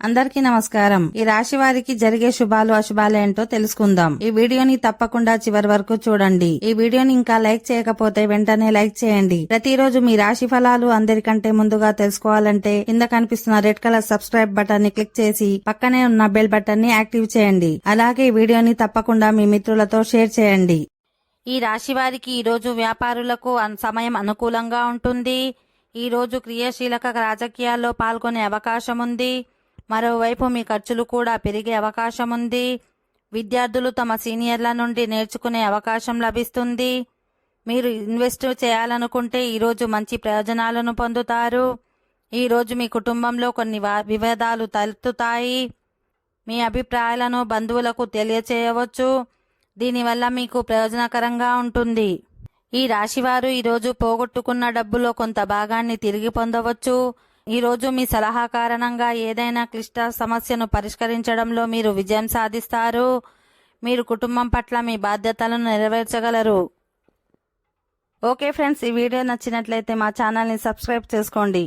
అందరికీ నమస్కారం. ఈ రాశి వారికి జరిగే శుభాలు అశుభాలు ఏంటో తెలుసుకుందాం. ఈ వీడియోని తప్పకుండా చివరి వరకు చూడండి. ఈ వీడియోని ఇంకా లైక్ చేయకపోతే వెంటనే లైక్ చేయండి. ప్రతిరోజు మీ రాశి ఫలాలు అందరికంటే ముందుగా తెలుసుకోవాలంటే కింద కనిపిస్తున్న రెడ్ కలర్ సబ్స్క్రైబ్ బటన్ ని క్లిక్ చేసి పక్కనే ఉన్న బెల్ బటన్ ని యాక్టివ్ చేయండి. అలాగే ఈ వీడియోని తప్పకుండా మీ మిత్రులతో షేర్ చేయండి. ఈ రాశి వారికి ఈ రోజు వ్యాపారులకు సమయం అనుకూలంగా ఉంటుంది. ఈ రోజు క్రియాశీలక రాజకీయాల్లో పాల్గొనే అవకాశం ఉంది. మరోవైపు మీ ఖర్చులు కూడా పెరిగే అవకాశం ఉంది. విద్యార్థులు తమ సీనియర్ల నుండి నేర్చుకునే అవకాశం లభిస్తుంది. మీరు ఇన్వెస్ట్ చేయాలనుకుంటే ఈరోజు మంచి ప్రయోజనాలను పొందుతారు. ఈరోజు మీ కుటుంబంలో కొన్ని వివాదాలు తలెత్తుతాయి. మీ అభిప్రాయాలను బంధువులకు తెలియచేయవచ్చు. దీనివల్ల మీకు ప్రయోజనకరంగా ఉంటుంది. ఈ రాశివారు ఈరోజు పోగొట్టుకున్న డబ్బులో కొంత భాగాన్ని తిరిగి పొందవచ్చు. ఈరోజు మీ సలహా కారణంగా ఏదైనా క్లిష్ట సమస్యను పరిష్కరించడంలో మీరు విజయం సాధిస్తారు. మీరు కుటుంబం పట్ల మీ బాధ్యతలను నెరవేర్చగలరు. ఓకే ఫ్రెండ్స్, ఈ వీడియో నచ్చినట్లయితే మా ఛానల్ని సబ్స్క్రైబ్ చేసుకోండి.